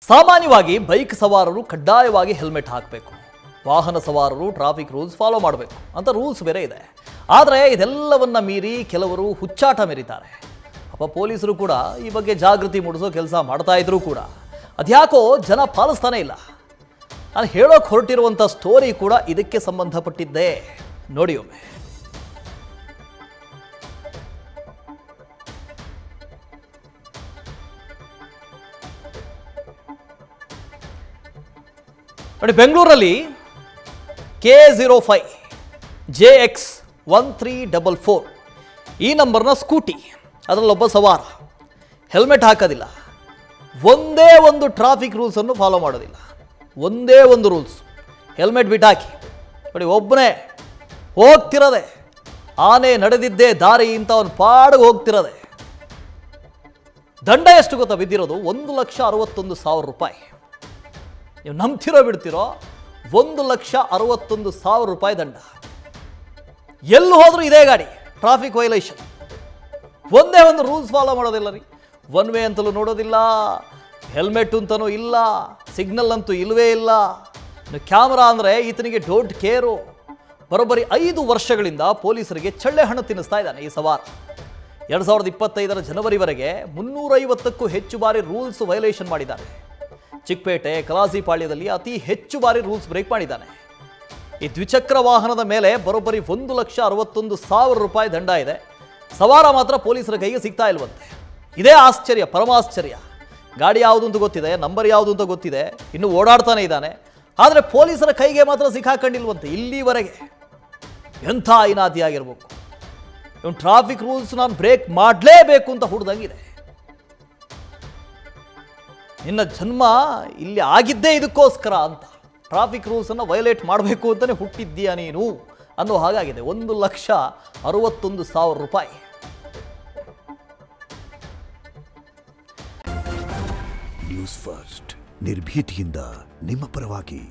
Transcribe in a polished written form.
ಸಾಮಾನ್ಯವಾಗಿ ಬೈಕ್ ಸವಾರರು ಕಡ್ಡಾಯವಾಗಿ ಹೆಲ್ಮೆಟ್ ಹಾಕಬೇಕು. ವಾಹನ ಸವಾರರು ಟ್ರಾಫಿಕ್ ರೂಲ್ಸ್ ಫಾಲೋ ಮಾಡಬೇಕು ಅಂತ ರೂಲ್ಸ್ ಬೇರೆ ಇದೆ. ಆದರೆ ಇದೆಲ್ಲವನ್ನ ಮೀರಿ ಕೆಲವರು ಹುಚ್ಚಾಟ ಮೆರೀತಾರೆ. ಪೊಲೀಸರು ಕೂಡ ಈ ಬಗ್ಗೆ ಜಾಗೃತಿ ಮೂಡಿಸೋ ಕೆಲಸ ಮಾಡ್ತಾ ಇದ್ರು ಕೂಡ ಅದ್ಯಾಕೋ ಜನ ಪಾಲಿಸ್ತಾನೆ ಇಲ್ಲ. ನಾನು ಹೇಳೋಕೆ ಹೊರಟಿರುವಂಥ ಸ್ಟೋರಿ ಕೂಡ ಇದಕ್ಕೆ ಸಂಬಂಧಪಟ್ಟಿದ್ದೆ. ನೋಡಿ ಒಮ್ಮೆ. ನೋಡಿ, ಬೆಂಗಳೂರಲ್ಲಿ K05 JX 1344 ಈ ನಂಬರ್ನ ಸ್ಕೂಟಿ, ಅದರಲ್ಲೊಬ್ಬ ಸವಾರ ಹೆಲ್ಮೆಟ್ ಹಾಕೋದಿಲ್ಲ. ಒಂದೇ ಒಂದು ಟ್ರಾಫಿಕ್ ರೂಲ್ಸನ್ನು ಫಾಲೋ ಮಾಡೋದಿಲ್ಲ. ಒಂದೇ ಒಂದು ರೂಲ್ಸ್, ಹೆಲ್ಮೆಟ್ ಬಿಟ್ಟಾಕಿ. ನೋಡಿ, ಒಬ್ಬನೇ ಹೋಗ್ತಿರೋದೆ, ಆನೆ ನಡೆದಿದ್ದೇ ದಾರಿ ಅಂತ ಅವನು ಪಾಡಿಗೆ ಹೋಗ್ತಿರೋದೆ. ದಂಡ ಎಷ್ಟು ಗೊತ್ತಾ ಬಿದ್ದಿರೋದು? 1,61,000 ರೂಪಾಯಿ. ನೀವು ನಂಬ್ತಿರೋ ಬಿಡ್ತಿರೋ, 1,61,000 ರೂಪಾಯಿ ದಂಡ. ಎಲ್ಲಿ ಹೋದ್ರೂ ಇದೇ ಗಾಡಿ, ಟ್ರಾಫಿಕ್ ವೈಲೇಷನ್. ಒಂದೇ ಒಂದು ರೂಲ್ಸ್ ಫಾಲೋ ಮಾಡೋದಿಲ್ಲ ರೀ. ಒನ್ ವೇ ಅಂತಲೂ ನೋಡೋದಿಲ್ಲ, ಹೆಲ್ಮೆಟ್ ಅಂತನೂ ಇಲ್ಲ, ಸಿಗ್ನಲ್ ಅಂತೂ ಇಲ್ಲವೇ ಇಲ್ಲ. ಕ್ಯಾಮ್ರಾ ಅಂದರೆ ಈತನಿಗೆ ಡೋಂಟ್ ಕೇರು. ಬರೋಬ್ಬರಿ 5 ವರ್ಷಗಳಿಂದ ಪೊಲೀಸರಿಗೆ ಚಳ್ಳೆ ಹಣ್ಣು ತಿನ್ನಿಸ್ತಾ ಇದ್ದಾನೆ ಈ ಸವಾರ. 2025 ಜನವರಿವರೆಗೆ 350ಕ್ಕೂ ಹೆಚ್ಚು ಬಾರಿ ರೂಲ್ಸ್ ವೈಲೇಷನ್ ಮಾಡಿದ್ದಾನೆ. ಚಿಕ್ಕಪೇಟೆ, ಕಲಾಸಿಪಾಳ್ಯದಲ್ಲಿ ಅತಿ ಹೆಚ್ಚು ಬಾರಿ ರೂಲ್ಸ್ ಬ್ರೇಕ್ ಮಾಡಿದ್ದಾನೆ. ಈ ದ್ವಿಚಕ್ರ ವಾಹನದ ಮೇಲೆ ಬರೋಬ್ಬರಿ 1,61,000 ರೂಪಾಯಿ ದಂಡ ಇದೆ. ಸವಾರ ಮಾತ್ರ ಪೊಲೀಸರ ಕೈಗೆ ಸಿಗ್ತಾ ಇಲ್ವಂತೆ. ಇದೇ ಆಶ್ಚರ್ಯ, ಪರಮಾಶ್ಚರ್ಯ. ಗಾಡಿ ಯಾವುದು ಅಂತ ಗೊತ್ತಿದೆ, ನಂಬರ್ ಯಾವುದು ಅಂತ ಗೊತ್ತಿದೆ, ಇನ್ನು ಓಡಾಡ್ತಾನೆ ಇದ್ದಾನೆ. ಆದರೆ ಪೊಲೀಸರ ಕೈಗೆ ಮಾತ್ರ ಸಿಕ್ಕಾಕೊಂಡಿಲ್ವಂತೆ ಇಲ್ಲಿವರೆಗೆ. ಎಂಥ ಐನಾತಿ ಆಗಿರ್ಬೇಕು ಇವನು. ಟ್ರಾಫಿಕ್ ರೂಲ್ಸ್ ನಾನು ಬ್ರೇಕ್ ಮಾಡಲೇಬೇಕು ಅಂತ ಹುಡ್ದಂಗಿದೆ. ನಿನ್ನ ಜನ್ಮ ಇಲ್ಲಿ ಆಗಿದ್ದೇ ಇದಕ್ಕೋಸ್ಕರ ಅಂತ. ಟ್ರಾಫಿಕ್ ರೂಲ್ಸನ್ನು ವೈಲೇಟ್ ಮಾಡಬೇಕು ಅಂತಲೇ ಹುಟ್ಟಿದ್ದೀಯಾ ನೀನು ಅನ್ನೋ ಹಾಗಾಗಿದೆ. 1,61,000 ರೂಪಾಯಿ. ನ್ಯೂಸ್ ಫಸ್ಟ್, ನಿರ್ಭೀತಿಯಿಂದ ನಿಮ್ಮ ಪರವಾಗಿ.